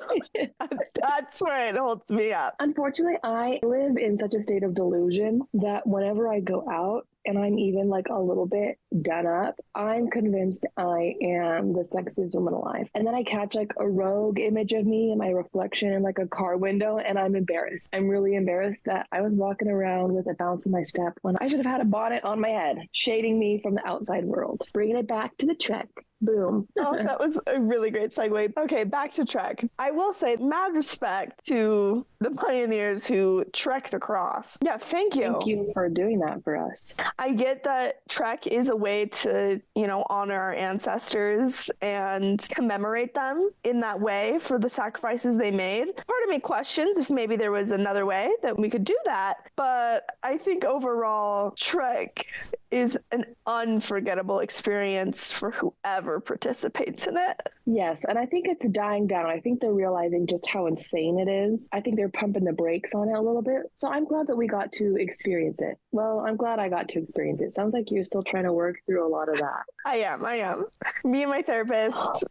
that's where it holds me up.
Unfortunately, I live in such a state of delusion that whenever I go out, and I'm even like a little bit done up, I'm convinced I am the sexiest woman alive. And then I catch like a rogue image of me in my reflection in like a car window, and I'm embarrassed. I'm really embarrassed that I was walking around with a bounce in my step when I should have had a bonnet on my head, shading me from the outside world. Bringing it back to the Trek. Boom.
Oh, that was a really great segue. Okay, back to Trek. I will say mad respect to the pioneers who trekked across. Yeah, thank you.
Thank you for doing that for us.
I get that Trek is a way to, honor our ancestors and commemorate them in that way for the sacrifices they made. Part of me questions if maybe there was another way that we could do that, but I think overall Trek is an unforgettable experience for whoever participates in it.
Yes, and I think it's dying down. I think they're realizing just how insane it is. I think they're pumping the brakes on it a little bit. So I'm glad that we got to experience it. Well, I'm glad I got to experience it. Sounds like you're still trying to work through a lot of that.
I am. Me and my therapist,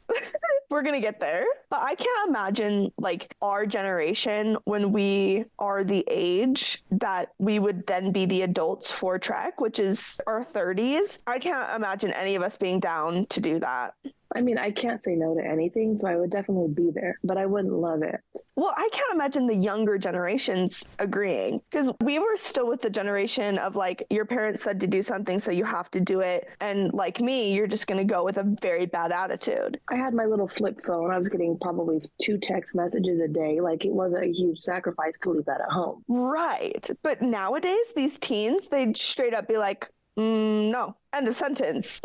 we're going to get there. But I can't imagine like our generation when we are the age that we would then be the adults for Trek, which is our 30s. I can't imagine any of us being down to do that.
I mean, I can't say no to anything, so I would definitely be there, but I wouldn't love it.
Well, I can't imagine the younger generations agreeing, because we were still with the generation of like, your parents said to do something, so you have to do it. And like me, you're just going to go with a very bad attitude.
I had my little flip phone. I was getting probably 2 text messages a day. Like, it wasn't a huge sacrifice to leave that at home.
Right. But nowadays, these teens, they'd straight up be like, no, end of sentence.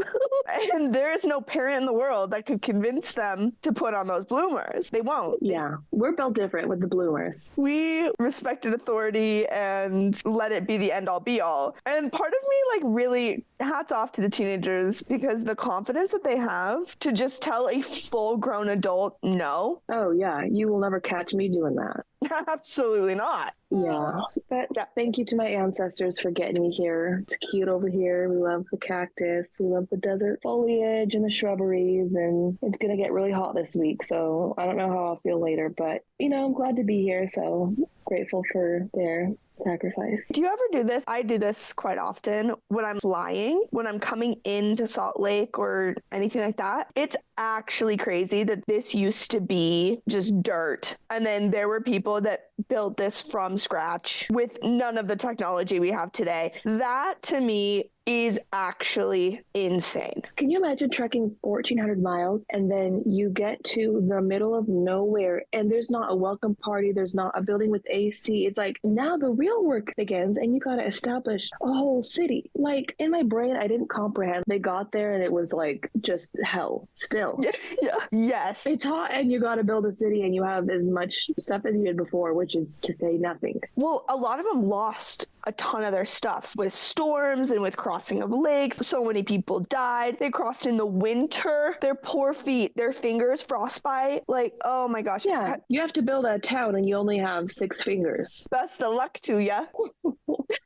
And there is no parent in the world that could convince them to put on those bloomers. They won't.
Yeah, we're built different with the bloomers.
We respected authority and let it be the end all be all. And part of me like really hats off to the teenagers, because the confidence that they have to just tell a full grown adult no.
Oh yeah, you will never catch me doing that.
Absolutely not.
Yeah, but thank you to my ancestors for getting me here. It's cute over here. We love the cactus. We love the desert foliage and the shrubberies, and it's going to get really hot this week, so I don't know how I'll feel later, but, I'm glad to be here, so grateful for their sacrifice.
Do you ever do this? I do this quite often when I'm flying, when I'm coming into Salt Lake or anything like that. It's actually crazy that this used to be just dirt. And then there were people that built this from scratch with none of the technology we have today. That to me is actually insane.
Can you imagine trekking 1,400 miles and then you get to the middle of nowhere and there's not a welcome party, there's not a building with AC. It's like, now the real work begins and you got to establish a whole city. Like, in my brain, I didn't comprehend. They got there and it was like just hell still.
Yeah. Yes.
It's hot and you got to build a city and you have as much stuff as you did before, which is to say nothing.
Well, a lot of them lost a ton of their stuff with storms and with crossing of lakes. So many people died. They crossed in the winter. Their poor feet, their fingers, frostbite. Like, oh my gosh.
Yeah, you have to build a town and you only have 6 fingers.
Best of luck to ya.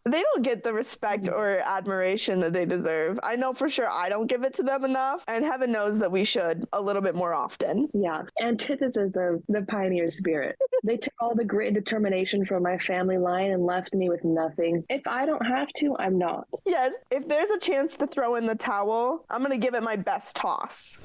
They don't get the respect or admiration that they deserve. I know for sure I don't give it to them enough, and heaven knows that we should a little bit more often.
Yeah, antithesis of the pioneer spirit. They took all the grit and determination from my family line and left me with nothing. If I don't have to, I'm not.
Yes, if there's a chance to throw in the towel, I'm going to give it my best toss.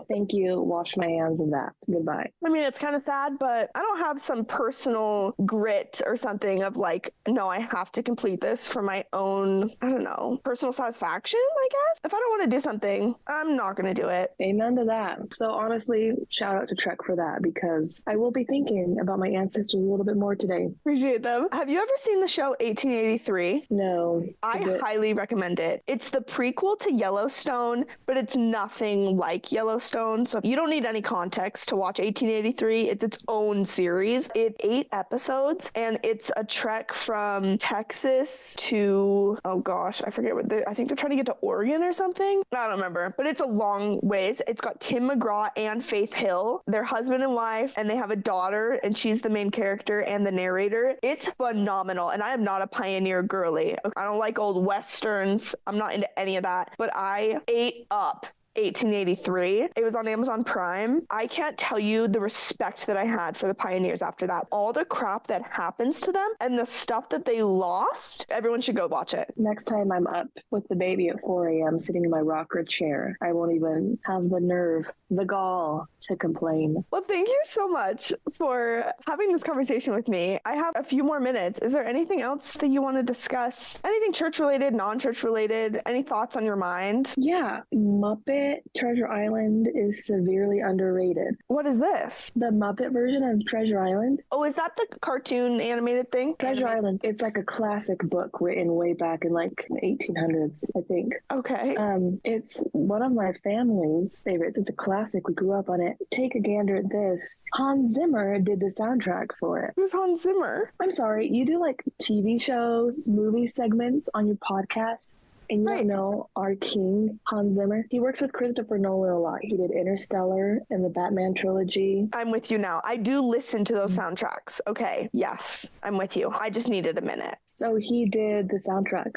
Thank you. Wash my hands of that. Goodbye.
I mean, it's kind of sad, but I don't have some personal grit or something of like, no, I have to complete this for my own, I don't know, personal satisfaction, I guess. If I don't want to do something, I'm not going to do it.
Amen to that. So honestly, shout out to Trek for that, because I will be thinking about my ancestors a little bit more today.
Appreciate them. Have you ever seen the show 1883?
No.
I highly recommend it. It's the prequel to Yellowstone, but it's nothing like Yellowstone. So you don't need any context to watch 1883. It's its own series. It's 8 episodes, and it's a trek from Texas to, oh gosh, I forget what I think they're trying to get to Oregon or something. I don't remember, but it's a long ways. It's got Tim McGraw and Faith Hill. They're husband and wife, and they have a daughter, and she's the main character and the narrator. It's phenomenal, and I am not a pioneer girly. I don't like old westerns. I'm not into any of that, but I ate up 1883. It was on Amazon Prime. I can't tell you the respect that I had for the pioneers after that. All the crap that happens to them and the stuff that they lost, everyone should go watch it.
Next time I'm up with the baby at 4 a.m. sitting in my rocker chair, I won't even have the nerve, the gall to complain.
Well, thank you so much for having this conversation with me. I have a few more minutes. Is there anything else that you want to discuss? Anything church related, non-church related? Any thoughts on your mind?
Yeah, Muppet Treasure Island is severely underrated.
What is this?
The Muppet version of Treasure Island?
Oh, is that the cartoon animated thing?
Treasure Island. It's like a classic book written way back in like the 1800s, I think.
Okay.
It's one of my family's favorites. It's a classic. We grew up on it. Take a gander at this. Hans Zimmer did the soundtrack for it.
Who's Hans Zimmer?
I'm sorry, you do like TV shows, movie segments on your podcast? And you don't know our king, Hans Zimmer? He works with Christopher Nolan a lot. He did Interstellar and the Batman trilogy.
I'm with you now. I do listen to those soundtracks. Okay, yes, I'm with you. I just needed a minute.
So he did the soundtrack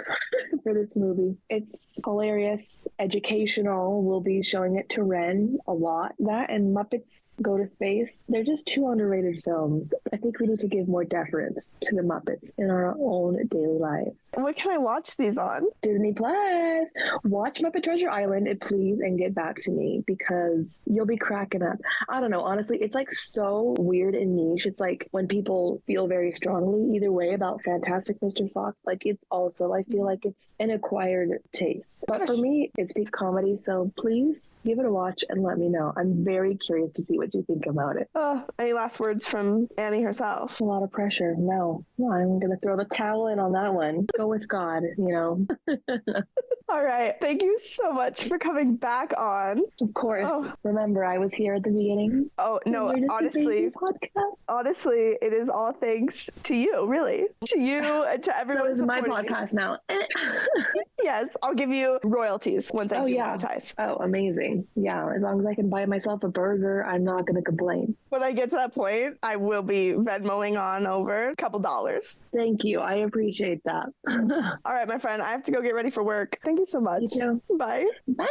for this movie. It's hilarious, educational. We'll be showing it to Ren a lot. That and Muppets Go to Space. They're just two underrated films. I think we need to give more deference to the Muppets in our own daily lives.
What can I watch these on?
Disney Plus. Watch Muppet Treasure Island, please, and get back to me because you'll be cracking up. I don't know. Honestly, it's like so weird and niche. It's like when people feel very strongly either way about Fantastic Mr. Fox, like it's also, I feel like it's an acquired taste. But for me, it's peak comedy. So please give it a watch and let me know. I'm very curious to see what you think about it.
Any last words from Annie herself?
A lot of pressure. No, I'm going to throw the towel in on that one. Go with God, you know.
All right. Thank you so much for coming back on.
Of course. Remember, I was here at the beginning.
Oh, no, honestly, it is all thanks to you, really. To you and to everyone.
So this is my podcast now.
Yes, I'll give you royalties once I monetize.
Oh, amazing. Yeah, as long as I can buy myself a burger, I'm not going to complain.
When I get to that point, I will be Venmoing on over a couple dollars.
Thank you. I appreciate that.
All right, my friend, I have to go get ready for work. Thank you so much.
You too.
Bye.
Bye.